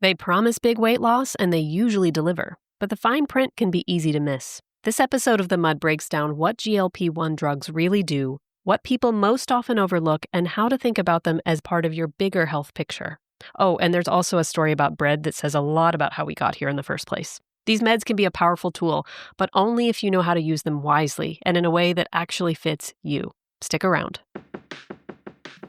They promise big weight loss, and they usually deliver. But the fine print can be easy to miss. This episode of The Mud breaks down what GLP-1 drugs really do, what people most often overlook, and how to think about them as part of your bigger health picture. Oh, and there's also a story about bread that says a lot about how we got here in the first place. These meds can be a powerful tool, but only if you know how to use them wisely and in a way that actually fits you. Stick around.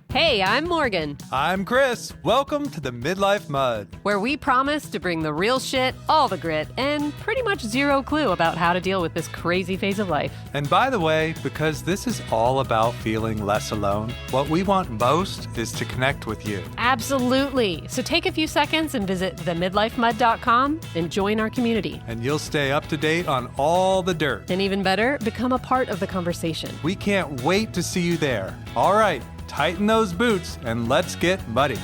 Hey, I'm Morgan. I'm Chris. Welcome to the Midlife Mud, where we promise to bring the real shit, all the grit, and pretty much zero clue about how to deal with this crazy phase of life. And by the way, because this is all about feeling less alone, what we want most is to connect with you. Absolutely. So take a few seconds and visit themidlifemud.com and join our community. And you'll stay up to date on all the dirt. And even better, become a part of the conversation. We can't wait to see you there. All right. Tighten those boots and let's get muddy.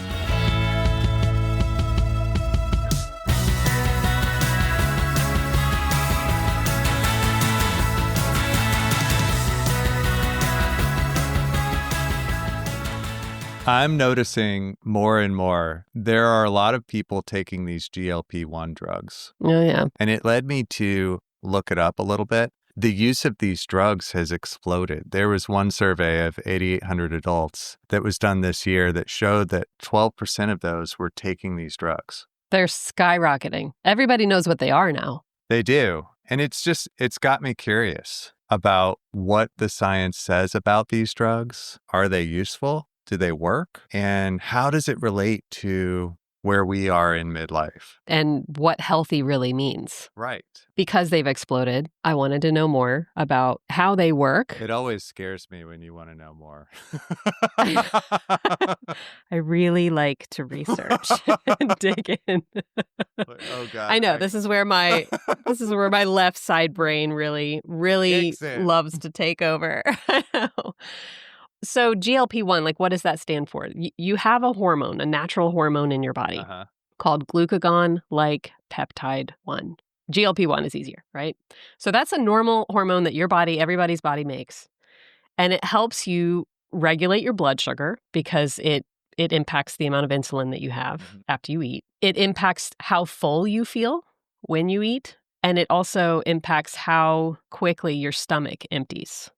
I'm noticing more and more there are a lot of people taking these GLP-1 drugs. Oh, yeah. And it led me to look it up a little bit. The use of these drugs has exploded. There was one survey of 8,800 adults that was done this year that showed that 12% of those were taking these drugs. They're skyrocketing. Everybody knows what they are now. They do. And it's got me curious about what the science says about these drugs. Are they useful? Do they work? And how does it relate to where we are in midlife? And what healthy really means. Right. Because they've exploded, I wanted to know more about how they work. It always scares me when you want to know more. I really like to research and dig in. Oh God. I know this is where my left side brain really loves to take over. So GLP-1, what does that stand for? You have a hormone, a natural hormone in your body called glucagon-like peptide 1. GLP-1 is easier, right? So that's a normal hormone that everybody's body makes. And it helps you regulate your blood sugar because it impacts the amount of insulin that you have after you eat. It impacts how full you feel when you eat. And it also impacts how quickly your stomach empties.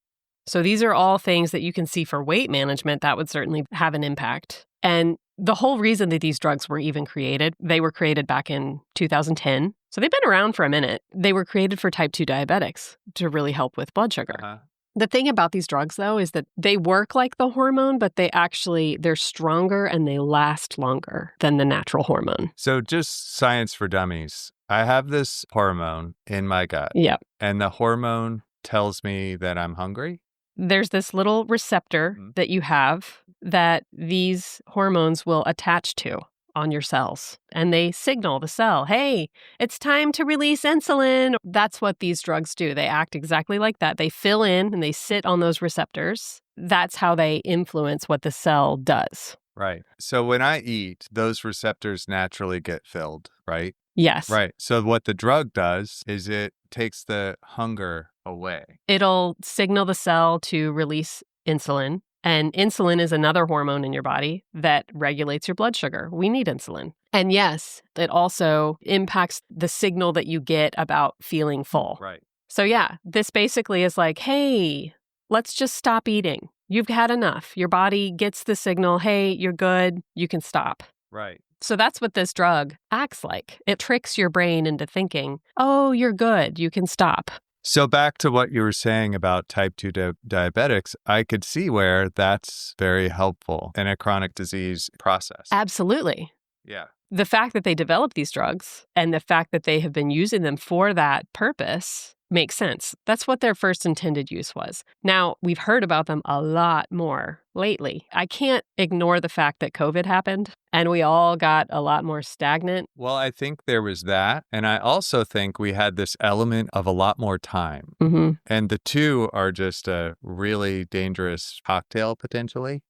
So these are all things that you can see for weight management that would certainly have an impact. And the whole reason that these drugs were even created, they were created back in 2010. So they've been around for a minute. They were created for type 2 diabetics to really help with blood sugar. The thing about these drugs, though, is that they work like the hormone, but they're stronger and they last longer than the natural hormone. So just science for dummies. I have this hormone in my gut. Yep. And the hormone tells me that I'm hungry. There's this little receptor that you have that these hormones will attach to on your cells. And they signal the cell, hey, it's time to release insulin. That's what these drugs do. They act exactly like that. They fill in and they sit on those receptors. That's how they influence what the cell does. Right. So when I eat, those receptors naturally get filled, right? Yes. Right. So what the drug does is it takes the hunger away. It'll signal the cell to release insulin. And insulin is another hormone in your body that regulates your blood sugar. We need insulin. And yes, it also impacts the signal that you get about feeling full. Right. So yeah, this basically is like, hey, let's just stop eating. You've had enough. Your body gets the signal, hey, you're good. You can stop. Right. So that's what this drug acts like. It tricks your brain into thinking, oh, you're good. You can stop. So back to what you were saying about type 2 diabetics, I could see where that's very helpful in a chronic disease process. Absolutely. Yeah. The fact that they developed these drugs and the fact that they have been using them for that purpose makes sense. That's what their first intended use was. Now, we've heard about them a lot more lately. I can't ignore the fact that COVID happened and we all got a lot more stagnant. Well, I think there was that. And I also think we had this element of a lot more time. Mm-hmm. And the two are just a really dangerous cocktail potentially.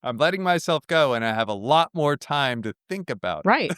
I'm letting myself go and I have a lot more time to think about it. Right.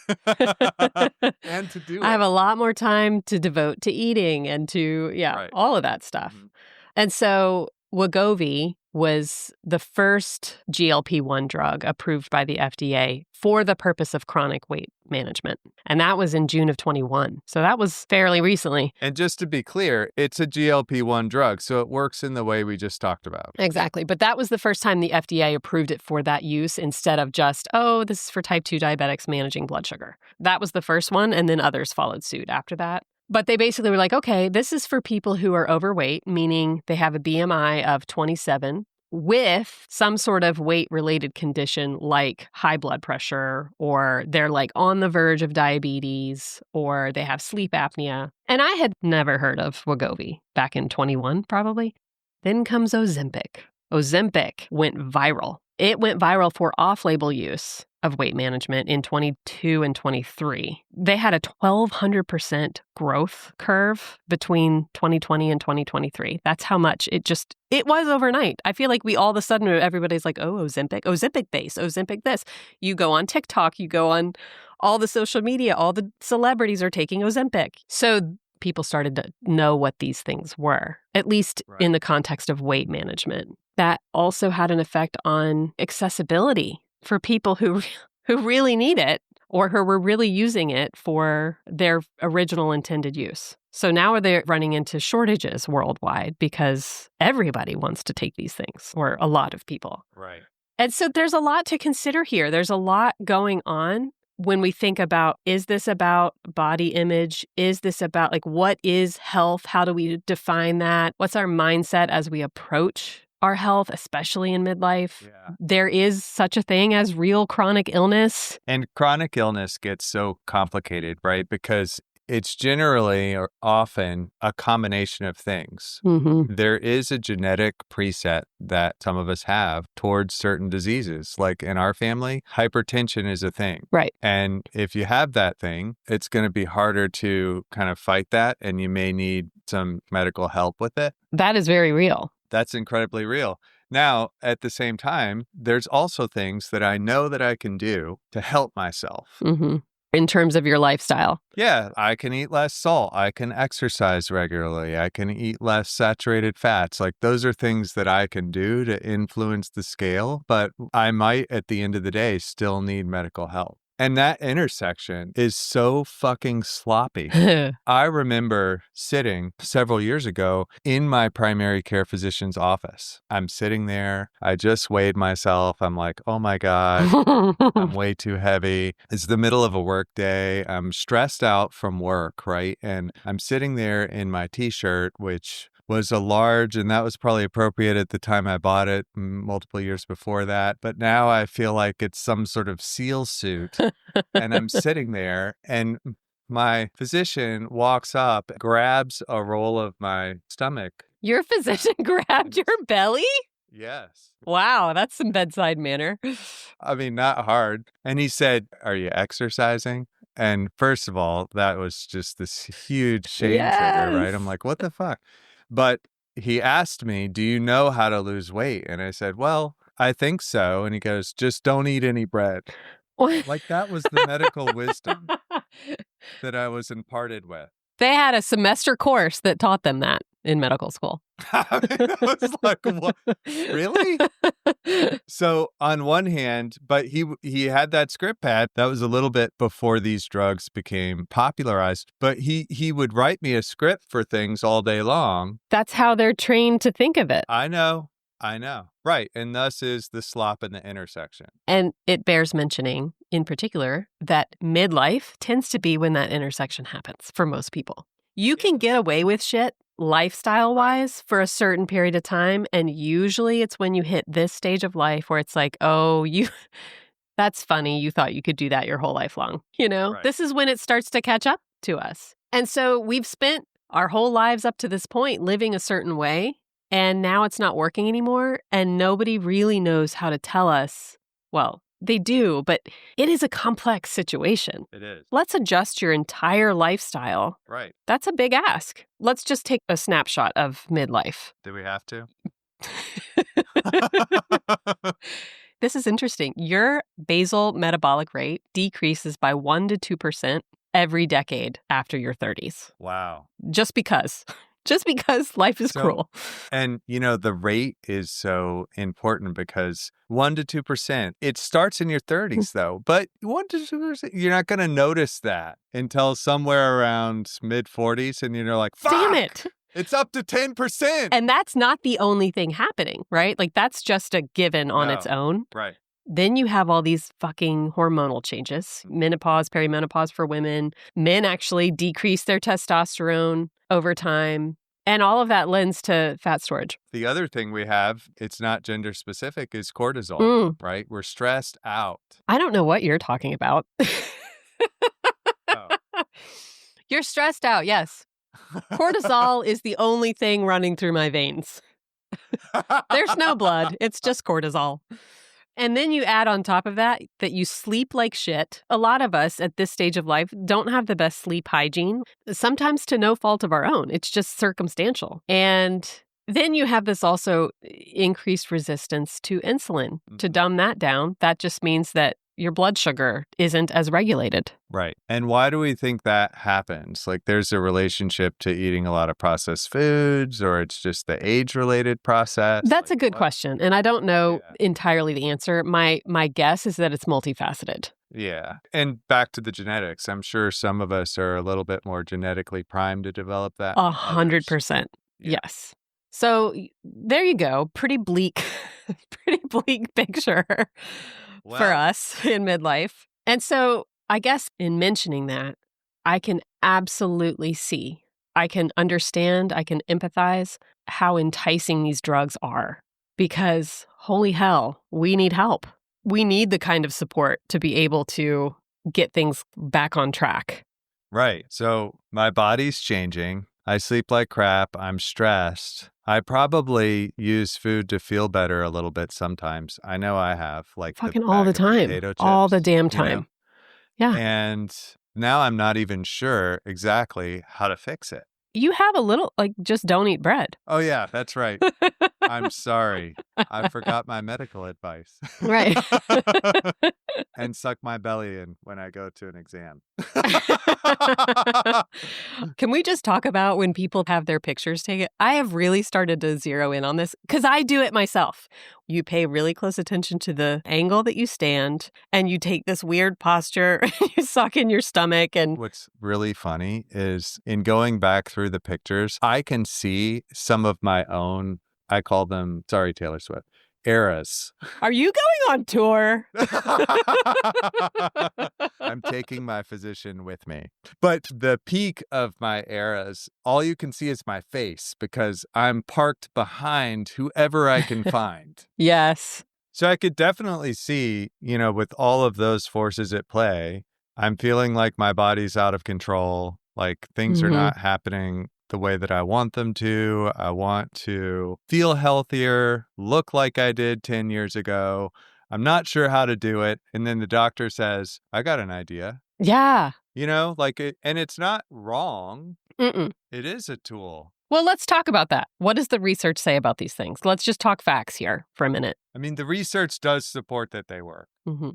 And to do it. I have a lot more time to devote to eating and to, Right. all of that stuff. Mhm. And so Wegovy was the first GLP-1 drug approved by the FDA for the purpose of chronic weight management. And that was in June of 21. So that was fairly recently. And just to be clear, it's a GLP-1 drug, so it works in the way we just talked about. Exactly. But that was the first time the FDA approved it for that use instead of just, oh, this is for type 2 diabetics managing blood sugar. That was the first one, and then others followed suit after that. But they basically were like, okay, this is for people who are overweight, meaning they have a BMI of 27 with some sort of weight-related condition like high blood pressure, or they're like on the verge of diabetes, or they have sleep apnea. And I had never heard of Wegovy back in 21, probably. Then comes Ozempic. Ozempic went viral. It went viral for off-label use of weight management in 22 and 23. They had a 1,200% growth curve between 2020 and 2023. That's how much it was overnight. I feel like we all of a sudden, everybody's like, oh, Ozempic this, Ozempic this. You go on TikTok, you go on all the social media, all the celebrities are taking Ozempic. So people started to know what these things were, at least in the context of weight management. That also had an effect on accessibility for people who really need it or who were really using it for their original intended use. So now they're running into shortages worldwide because everybody wants to take these things, or a lot of people. Right. And so there's a lot to consider here. There's a lot going on when we think about, is this about body image? Is this about, like, what is health? How do we define that? What's our mindset as we approach our health, especially in midlife? Yeah. There is such a thing as real chronic illness. And chronic illness gets so complicated, right? Because it's generally or often a combination of things. Mm-hmm. There is a genetic preset that some of us have towards certain diseases. Like in our family, hypertension is a thing. Right. And if you have that thing, it's going to be harder to kind of fight that, and you may need some medical help with it. That is very real. That's incredibly real. Now, at the same time, there's also things that I know that I can do to help myself. Mm-hmm. In terms of your lifestyle. Yeah, I can eat less salt. I can exercise regularly. I can eat less saturated fats. Like, those are things that I can do to influence the scale, but I might, at the end of the day, still need medical help. And that intersection is so fucking sloppy. I remember sitting several years ago in my primary care physician's office. I'm sitting there. I just weighed myself. I'm like, oh my God, I'm way too heavy. It's the middle of a work day. I'm stressed out from work, right? And I'm sitting there in my t-shirt, which was a large, and that was probably appropriate at the time I bought it multiple years before that. But now I feel like it's some sort of SEAL suit, and I'm sitting there, and my physician walks up, grabs a roll of my stomach. Your physician grabbed your belly? Yes. Wow, that's some bedside manner. I mean, not hard. And he said, "Are you exercising?" And first of all, that was just this huge shame trigger, right? I'm like, what the fuck? But he asked me, do you know how to lose weight? And I said, well, I think so. And he goes, just don't eat any bread. Like, that was the medical wisdom that I was imparted with. They had a semester course that taught them that in medical school. I mean, I was like, what? Really? So on one hand, but he had that script pad. That was a little bit before these drugs became popularized. But he would write me a script for things all day long. That's how they're trained to think of it. I know. Right. And thus is the slop in the intersection. And it bears mentioning, in particular, that midlife tends to be when that intersection happens for most people. You can get away with shit lifestyle-wise for a certain period of time, and usually it's when you hit this stage of life where it's like, oh, that's funny, you thought you could do that your whole life long. You know, right. This is when it starts to catch up to us. And so we've spent our whole lives up to this point living a certain way, and now it's not working anymore, and nobody really knows how to tell us, well, they do, but it is a complex situation. It is. Let's adjust your entire lifestyle. Right. That's a big ask. Let's just take a snapshot of midlife. Do we have to? This is interesting. Your basal metabolic rate decreases by 1% to 2% every decade after your 30s. Wow. Just because. just because life is cruel. And, the rate is so important because 1% to 2%, it starts in your 30s, though. But 1% to 2%, you're not going to notice that until somewhere around mid-40s. And you're like, fuck! Damn it! It's up to 10%. And that's not the only thing happening, right? Like, that's just a given on its own. Right. Then you have all these fucking hormonal changes. Menopause, perimenopause for women. Men actually decrease their testosterone over time. And all of that lends to fat storage. The other thing we have, it's not gender specific, is cortisol, right? We're stressed out. I don't know what you're talking about. Oh. You're stressed out, yes. Cortisol is the only thing running through my veins. There's no blood. It's just cortisol. And then you add on top of that you sleep like shit. A lot of us at this stage of life don't have the best sleep hygiene, sometimes to no fault of our own. It's just circumstantial. And then you have this also increased resistance to insulin. To dumb that down, that just means that your blood sugar isn't as regulated. Right. And why do we think that happens? Like there's a relationship to eating a lot of processed foods, or it's just the age-related process? That's a good question. And I don't know entirely the answer. My guess is that it's multifaceted. Yeah. And back to the genetics, I'm sure some of us are a little bit more genetically primed to develop that. 100%. Yes. So there you go. Pretty bleak picture. For us in midlife. And so I guess in mentioning that, I can absolutely see, I can understand, I can empathize how enticing these drugs are. Because holy hell, we need help. We need the kind of support to be able to get things back on track. Right. So my body's changing. I sleep like crap. I'm stressed. I probably use food to feel better a little bit sometimes. I know I have. Like fucking all the time. All the damn time. Yeah. And now I'm not even sure exactly how to fix it. You have a little, just don't eat bread. Oh, yeah, that's right. I'm sorry. I forgot my medical advice. Right. And suck my belly in when I go to an exam. Can we just talk about when people have their pictures taken? I have really started to zero in on this because I do it myself. You pay really close attention to the angle that you stand and you take this weird posture and you suck in your stomach. And what's really funny is in going back through the pictures, I can see some of my own, I call them, sorry, Taylor Swift, eras. Are you going on tour? I'm taking my physician with me. But the peak of my eras, all you can see is my face because I'm parked behind whoever I can find. Yes. So I could definitely see, with all of those forces at play, I'm feeling like my body's out of control, like things are not happening the way that I want them to. I want to feel healthier, look like I did 10 years ago. I'm not sure how to do it. And then the doctor says, I got an idea. Yeah. And it's not wrong. Mm-mm. It is a tool. Well, let's talk about that. What does the research say about these things? Let's just talk facts here for a minute. I mean, the research does support that they work.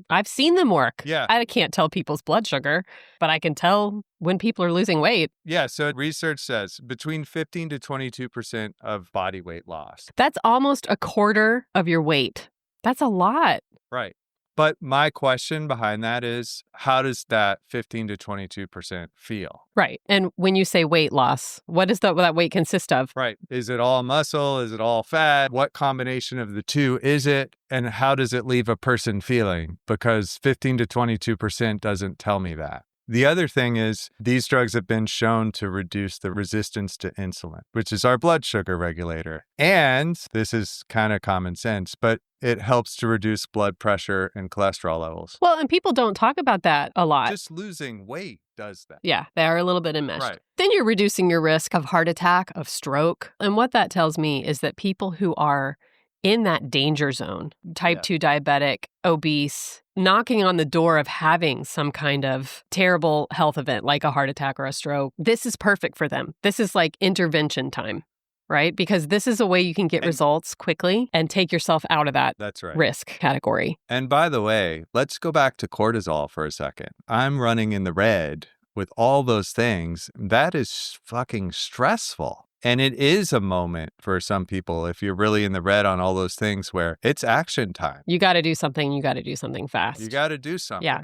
I've seen them work. Yeah. I can't tell people's blood sugar, but I can tell when people are losing weight. Yeah. So research says between 15 to 22% of body weight loss. That's almost a quarter of your weight. That's a lot. Right. But my question behind that is, how does that 15 to 22% feel? Right. And when you say weight loss, what does that weight consist of? Right. Is it all muscle? Is it all fat? What combination of the two is it? And how does it leave a person feeling? Because 15 to 22% doesn't tell me that. The other thing is these drugs have been shown to reduce the resistance to insulin, which is our blood sugar regulator. And this is kind of common sense, but it helps to reduce blood pressure and cholesterol levels. Well, and people don't talk about that a lot. Just losing weight does that. Yeah, they are a little bit enmeshed. Right. Then you're reducing your risk of heart attack, of stroke. And what that tells me is that people who are in that danger zone, type 2 diabetic, obese, knocking on the door of having some kind of terrible health event like a heart attack or a stroke, this is perfect for them. This is like intervention time, right? Because this is a way you can get results quickly and take yourself out of that risk category. And by the way, let's go back to cortisol for a second. I'm running in the red with all those things. That is fucking stressful. And it is a moment for some people, if you're really in the red on all those things, where it's action time. You got to do something. You got to do something fast. You got to do something. Yeah.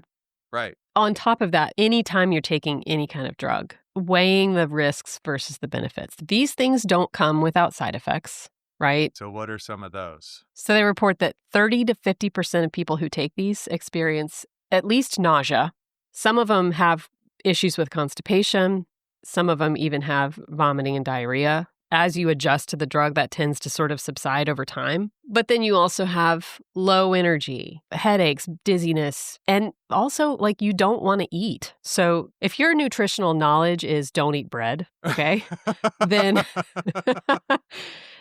Right. On top of that, anytime you're taking any kind of drug, weighing the risks versus the benefits. These things don't come without side effects, right? So what are some of those? So they report that 30 to 50% of people who take these experience at least nausea. Some of them have issues with constipation. Some of them even have vomiting and diarrhea. As you adjust to the drug, that tends to sort of subside over time. But then you also have low energy, headaches, dizziness, and also like you don't want to eat. So if your nutritional knowledge is don't eat bread, okay, then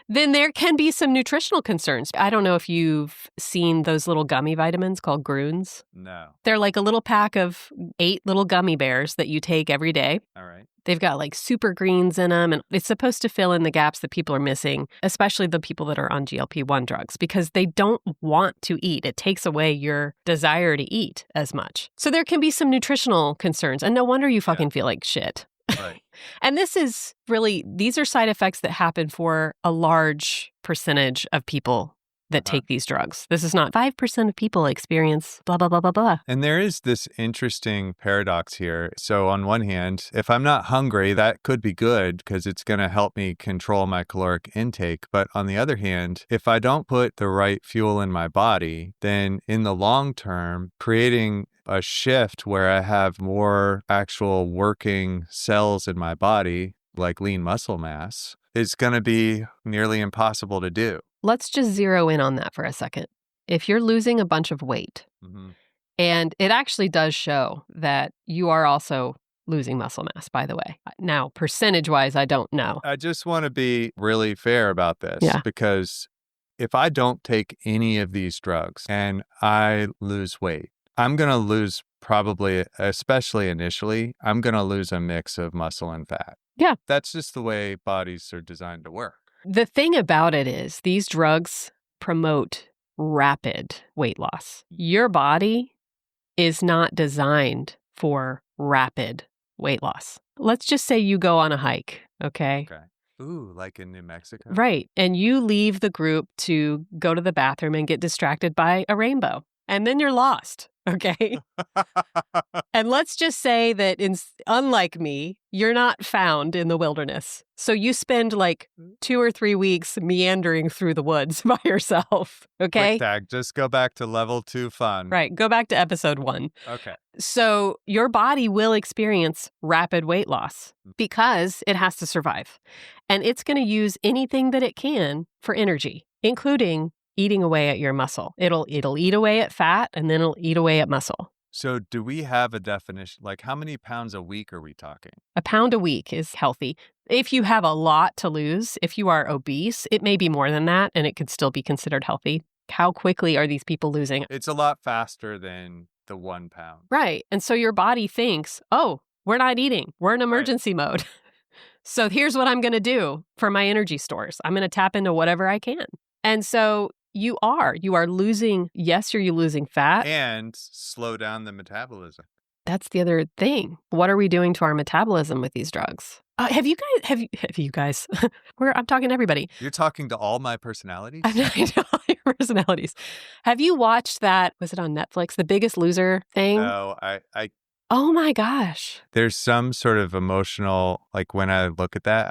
then there can be some nutritional concerns. I don't know if you've seen those little gummy vitamins called Groons. No. They're like a little pack of 8 little gummy bears that you take every day. All right. They've got like super greens in them, and it's supposed to fill in the gaps that people are missing, especially the people that are on GLP-1 drugs, because they don't want to eat. It takes away your desire to eat as much. So there can be some nutritional concerns, and no wonder you fucking feel like shit. Right. And these are side effects that happen for a large percentage of people that take these drugs. This is not 5% of people experience blah, blah, blah, blah, blah. And there is this interesting paradox here. So on one hand, if I'm not hungry, that could be good because it's going to help me control my caloric intake. But on the other hand, if I don't put the right fuel in my body, then in the long term, creating a shift where I have more actual working cells in my body, like lean muscle mass, is going to be nearly impossible to do. Let's just zero in on that for a second. If you're losing a bunch of weight, and it actually does show that you are also losing muscle mass, by the way. Now, percentage-wise, I don't know. I just want to be really fair about this because if I don't take any of these drugs and I lose weight, I'm going to lose probably, especially initially, I'm going to lose a mix of muscle and fat. Yeah. That's just the way bodies are designed to work. The thing about it is these drugs promote rapid weight loss. Your body is not designed for rapid weight loss. Let's just say you go on a hike, okay? Okay. Ooh, like in New Mexico? Right. And you leave the group to go to the bathroom and get distracted by a rainbow. And then you're lost, okay? And let's just say that unlike me, you're not found in the wilderness. So you spend like 2 or 3 weeks meandering through the woods by yourself, okay? Quick tag, just go back to level 2 fun. Right, go back to episode 1. Okay. So your body will experience rapid weight loss because it has to survive. And it's going to use anything that it can for energy, including eating away at your muscle. It'll eat away at fat, and then it'll eat away at muscle. So do we have a definition? Like how many pounds a week are we talking? A pound a week is healthy. If you have a lot to lose, if you are obese, it may be more than that, and it could still be considered healthy. How quickly are these people losing? It's a lot faster than the 1 pound. Right. And so your body thinks, oh, we're not eating. We're in emergency mode. So here's what I'm going to do for my energy stores. I'm going to tap into whatever I can. And so you are losing, yes, you're losing fat. And slow down the metabolism. That's the other thing. What are we doing to our metabolism with these drugs? Have you guys, I'm talking to everybody. You're talking to all my personalities? I'm talking to all your personalities. Have you watched that, was it on Netflix, The Biggest Loser thing? No, I Oh my gosh. There's some sort of emotional, like when I look at that,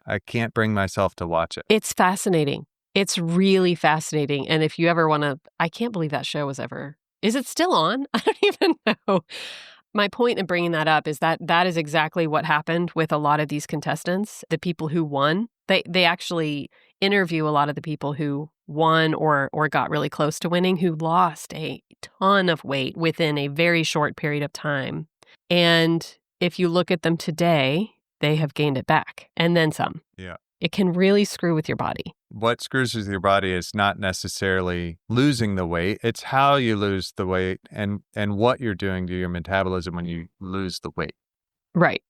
I can't bring myself to watch it. It's fascinating. It's really fascinating. And if you ever want to, I can't believe that show was ever, is it still on? I don't even know. My point in bringing that up is that is exactly what happened with a lot of these contestants. The people who won, they actually interview a lot of the people who won or got really close to winning, who lost a ton of weight within a very short period of time. And if you look at them today, they have gained it back and then some. Yeah. It can really screw with your body. What screws with your body is not necessarily losing the weight. It's how you lose the weight and what you're doing to your metabolism when you lose the weight. Right.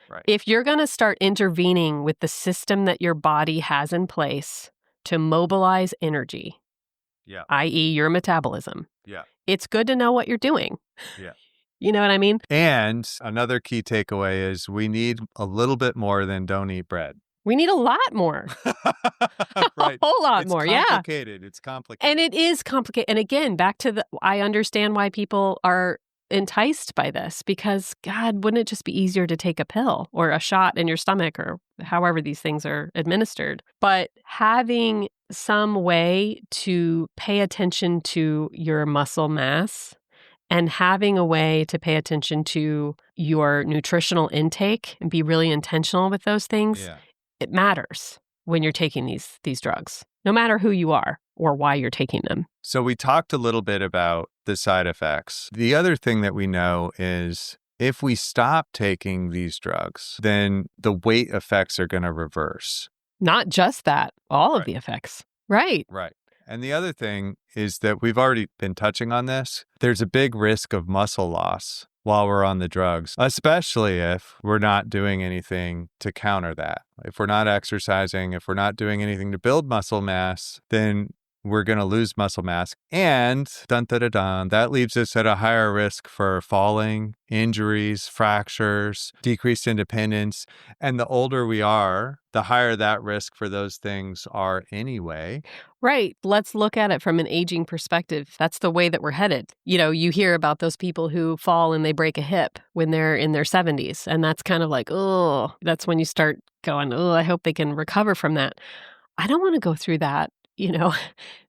Right. If you're going to start intervening with the system that your body has in place to mobilize energy, i.e. your metabolism, it's good to know what you're doing. Yeah. You know what I mean? And another key takeaway is we need a little bit more than don't eat bread. We need a lot more. Right. A whole lot more, yeah. It's complicated. And it is complicated. And again, back to I understand why people are enticed by this, because God, wouldn't it just be easier to take a pill or a shot in your stomach or however these things are administered? But having some way to pay attention to your muscle mass and having a way to pay attention to your nutritional intake and be really intentional with those things, it matters when you're taking these drugs, no matter who you are or why you're taking them. So we talked a little bit about the side effects. The other thing that we know is if we stop taking these drugs, then the weight effects are going to reverse. Not just that, all of the effects. Right. Right. And the other thing is that we've already been touching on this. There's a big risk of muscle loss while we're on the drugs, especially if we're not doing anything to counter that. If we're not exercising, if we're not doing anything to build muscle mass, then we're going to lose muscle mass. And that leaves us at a higher risk for falling, injuries, fractures, decreased independence. And the older we are, the higher that risk for those things are anyway. Right. Let's look at it from an aging perspective. That's the way that we're headed. You know, you hear about those people who fall and they break a hip when they're in their 70s. And that's kind of like, oh, that's when you start going, oh, I hope they can recover from that. I don't want to go through that, you know,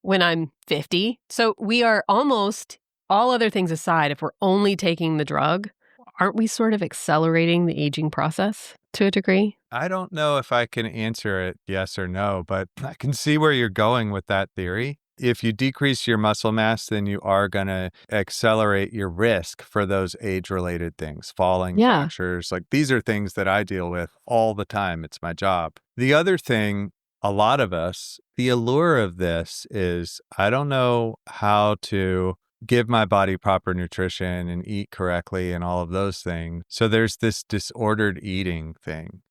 when I'm 50. So we are almost, all other things aside, if we're only taking the drug, aren't we sort of accelerating the aging process to a degree? I don't know if I can answer it yes or no, but I can see where you're going with that theory. If you decrease your muscle mass, then you are going to accelerate your risk for those age-related things, falling, fractures. Like these are things that I deal with all the time. It's my job. The other thing, a lot of us, the allure of this is I don't know how to give my body proper nutrition and eat correctly and all of those things. So there's this disordered eating thing.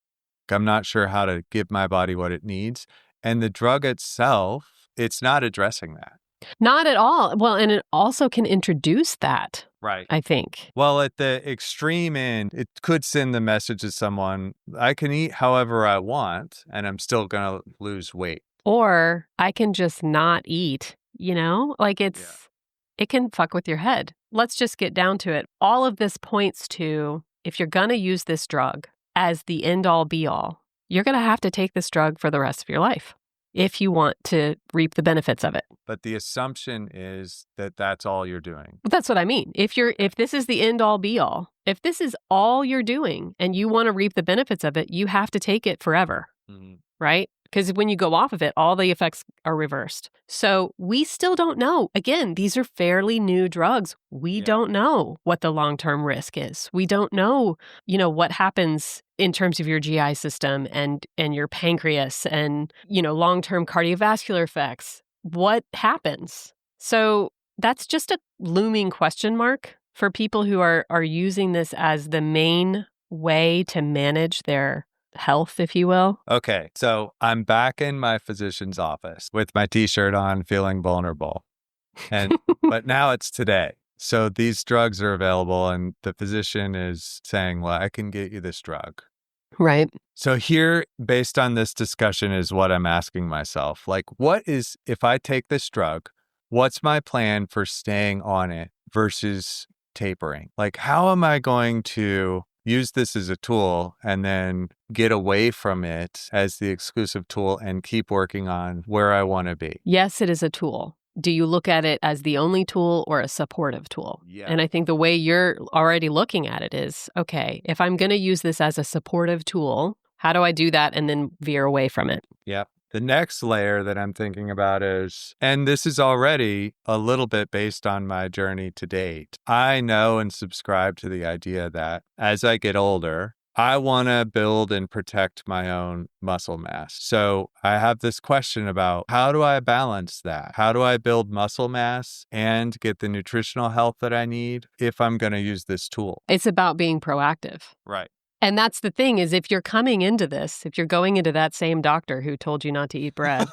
I'm not sure how to give my body what it needs. And the drug itself, it's not addressing that. Not at all. Well, and it also can introduce that. Right. I think. Well, at the extreme end, it could send the message to someone, I can eat however I want, and I'm still going to lose weight. Or I can just not eat, you know? Like it can fuck with your head. Let's just get down to it. All of this points to, if you're going to use this drug as the end-all be-all, you're going to have to take this drug for the rest of your life if you want to reap the benefits of it. But the assumption is that that's all you're doing. That's what I mean. If this is the end-all be-all, if this is all you're doing and you want to reap the benefits of it, you have to take it forever, right? Because when you go off of it, all the effects are reversed. So we still don't know. Again, these are fairly new drugs. We don't know what the long-term risk is. We don't know, what happens in terms of your GI system and your pancreas and, long-term cardiovascular effects. What happens? So that's just a looming question mark for people who are using this as the main way to manage their health, if you will. Okay, so I'm back in my physician's office with my t-shirt on, feeling vulnerable. But now it's today. So these drugs are available and the physician is saying, well, I can get you this drug. Right. So here, based on this discussion, is what I'm asking myself. Like, if I take this drug, what's my plan for staying on it versus tapering? Like, how am I going to use this as a tool and then get away from it as the exclusive tool and keep working on where I want to be? Yes, it is a tool. Do you look at it as the only tool or a supportive tool? Yeah. And I think the way you're already looking at it is, okay, if I'm going to use this as a supportive tool, how do I do that and then veer away from it? Yeah. The next layer that I'm thinking about is, and this is already a little bit based on my journey to date, I know and subscribe to the idea that as I get older, I want to build and protect my own muscle mass. So I have this question about how do I balance that? How do I build muscle mass and get the nutritional health that I need if I'm going to use this tool? It's about being proactive. Right. And that's the thing is if you're coming into this, if you're going into that same doctor who told you not to eat bread,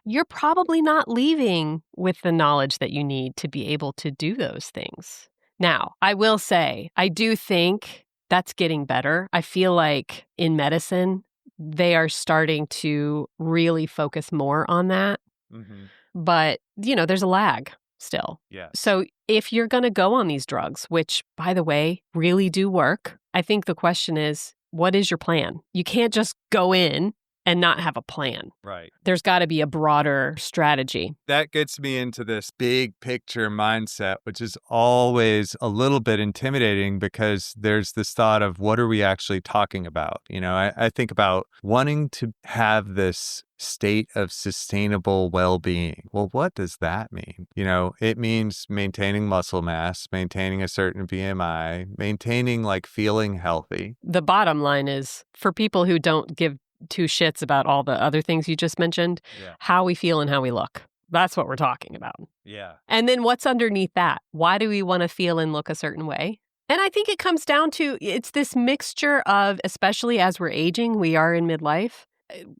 you're probably not leaving with the knowledge that you need to be able to do those things. Now, I will say, I do think that's getting better. I feel like in medicine, they are starting to really focus more on that. Mm-hmm. But, there's a lag still. Yes. So if you're going to go on these drugs, which, by the way, really do work, I think the question is, what is your plan? You can't just go in and not have a plan. Right. There's got to be a broader strategy. That gets me into this big picture mindset, which is always a little bit intimidating because there's this thought of what are we actually talking about? I think about wanting to have this state of sustainable well-being. Well, what does that mean? It means maintaining muscle mass, maintaining a certain BMI, maintaining feeling healthy. The bottom line is for people who don't give two shits about all the other things you just mentioned, how we feel and how we look. That's what we're talking about. Yeah. And then what's underneath that? Why do we want to feel and look a certain way? And I think it comes down to, it's this mixture of, especially as we're aging, we are in midlife,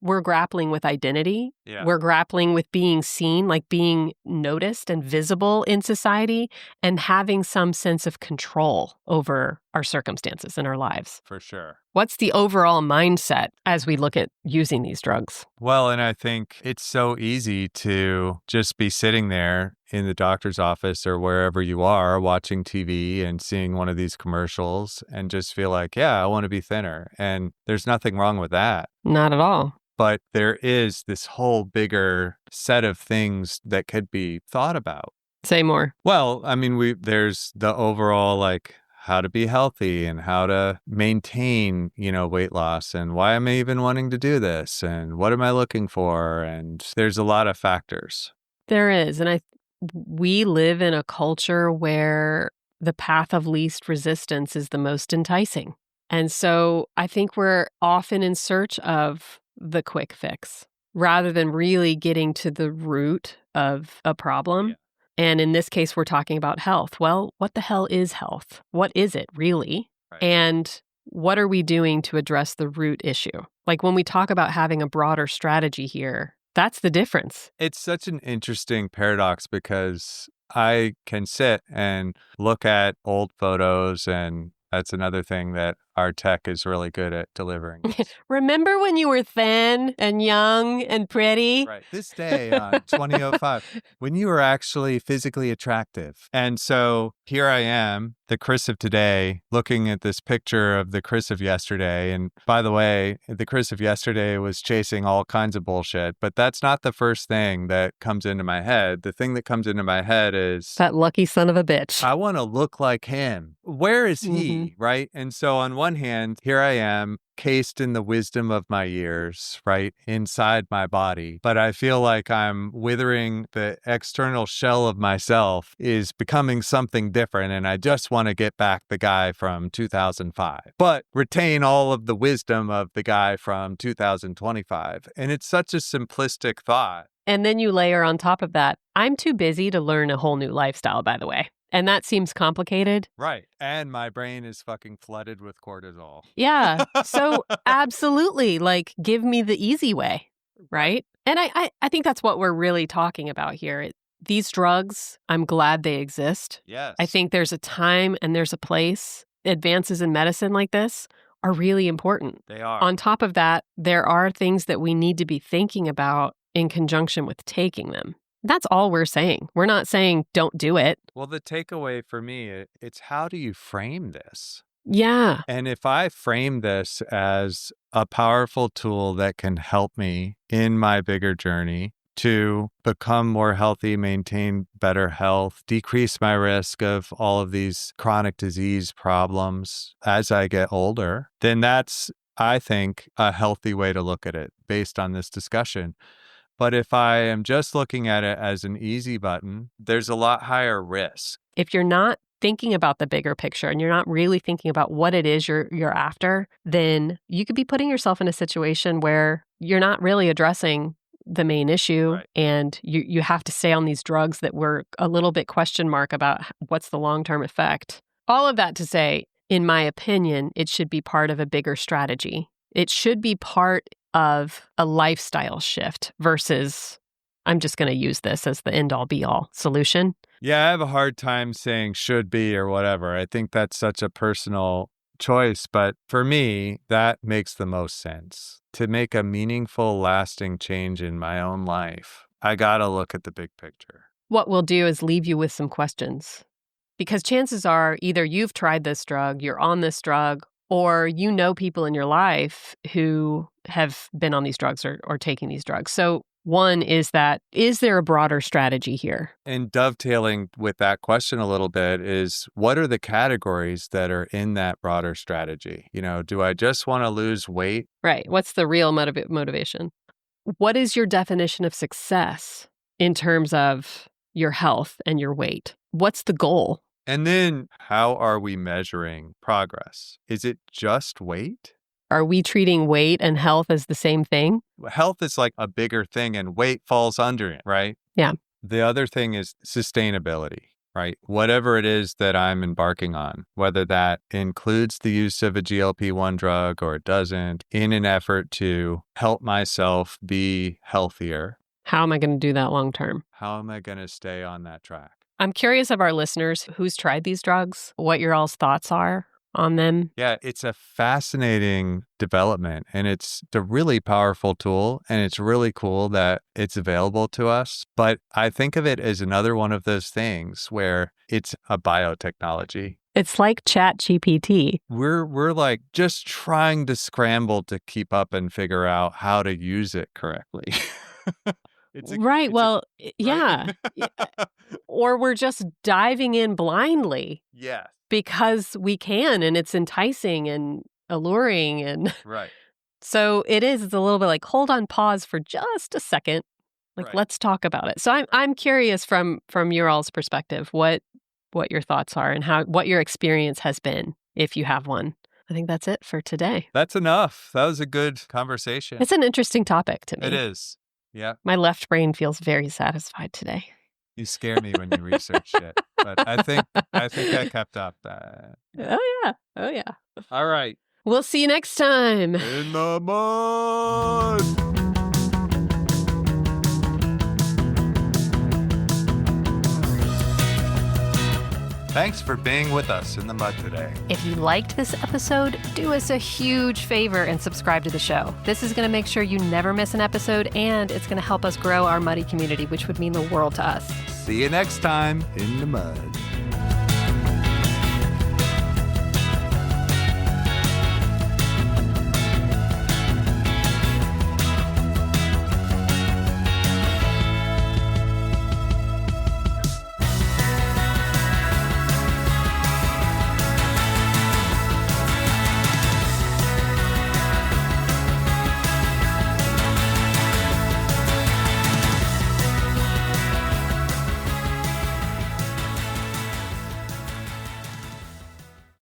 we're grappling with identity. Yeah. We're grappling with being seen, being noticed and visible in society, and having some sense of control over our circumstances in our lives. For sure. What's the overall mindset as we look at using these drugs? Well, and I think it's so easy to just be sitting there in the doctor's office or wherever you are watching TV and seeing one of these commercials and just feel like, yeah, I want to be thinner. And there's nothing wrong with that. Not at all. But there is this whole bigger set of things that could be thought about. Say more. Well, I mean, there's the overall how to be healthy and how to maintain, weight loss and why am I even wanting to do this and what am I looking for? And there's a lot of factors. There is. And we live in a culture where the path of least resistance is the most enticing. And so I think we're often in search of the quick fix rather than really getting to the root of a problem. Yeah. And in this case, we're talking about health. Well, what the hell is health? What is it really? Right. And what are we doing to address the root issue? When we talk about having a broader strategy here, that's the difference. It's such an interesting paradox because I can sit and look at old photos, and that's another thing that our tech is really good at delivering. Remember when you were thin and young and pretty? Right. This day on 2005, when you were actually physically attractive. And so here I am, the Chris of today, looking at this picture of the Chris of yesterday. And by the way, the Chris of yesterday was chasing all kinds of bullshit, but that's not the first thing that comes into my head. The thing that comes into my head is that lucky son of a bitch. I want to look like him. Where is he? Right. And so on one hand, here I am, cased in the wisdom of my years, right, inside my body. But I feel like I'm withering. The external shell of myself is becoming something different. And I just want to get back the guy from 2005, but retain all of the wisdom of the guy from 2025. And it's such a simplistic thought. And then you layer on top of that, I'm too busy to learn a whole new lifestyle, by the way. And that seems complicated. Right. And my brain is fucking flooded with cortisol. Yeah. So absolutely, give me the easy way, right? And I think that's what we're really talking about here. These drugs, I'm glad they exist. Yes. I think there's a time and there's a place. Advances in medicine like this are really important. They are. On top of that, there are things that we need to be thinking about in conjunction with taking them. That's all we're saying. We're not saying don't do it. Well, the takeaway for me, it's how do you frame this? Yeah. And if I frame this as a powerful tool that can help me in my bigger journey to become more healthy, maintain better health, decrease my risk of all of these chronic disease problems as I get older, then that's, I think, a healthy way to look at it based on this discussion. But if I am just looking at it as an easy button, there's a lot higher risk. If you're not thinking about the bigger picture and you're not really thinking about what it is you're after, then you could be putting yourself in a situation where you're not really addressing the main issue. Right. And you have to stay on these drugs that were a little bit question mark about what's the long-term effect. All of that to say, in my opinion, it should be part of a bigger strategy. It should be part of a lifestyle shift versus I'm just going to use this as the end-all be-all solution. Yeah, I have a hard time saying should be or whatever. I think that's such a personal choice, but for me, that makes the most sense. To make a meaningful, lasting change in my own life, I gotta look at the big picture. What we'll do is leave you with some questions. Because chances are either you've tried this drug, you're on this drug, or you know people in your life who have been on these drugs or taking these drugs. So one is there a broader strategy here? And dovetailing with that question a little bit is, what are the categories that are in that broader strategy? Do I just want to lose weight? Right. What's the real motivation? What is your definition of success in terms of your health and your weight? What's the goal? And then how are we measuring progress? Is it just weight? Are we treating weight and health as the same thing? Health is like a bigger thing and weight falls under it, right? Yeah. The other thing is sustainability, right? Whatever it is that I'm embarking on, whether that includes the use of a GLP-1 drug or it doesn't, in an effort to help myself be healthier. How am I going to do that long term? How am I going to stay on that track? I'm curious of our listeners who's tried these drugs, what your all's thoughts are on them. Yeah, it's a fascinating development and it's a really powerful tool and it's really cool that it's available to us. But I think of it as another one of those things where it's a biotechnology. It's like ChatGPT. We're like just trying to scramble to keep up and figure out how to use it correctly. Yeah. Or we're just diving in blindly. Yes. Because we can, and it's enticing and alluring. And right. So it's a little bit like, hold on, pause for just a second. Let's talk about it. So I'm curious from your all's perspective, what your thoughts are and what your experience has been, if you have one. I think that's it for today. That's enough. That was a good conversation. It's an interesting topic to me. It is. Yeah. My left brain feels very satisfied today. You scare me when you research it, but I think I kept up. Oh yeah. All right. We'll see you next time. In the mud. Thanks for being with us in the mud today. If you liked this episode, do us a huge favor and subscribe to the show. This is going to make sure you never miss an episode, and it's going to help us grow our muddy community, which would mean the world to us. See you next time in the mud.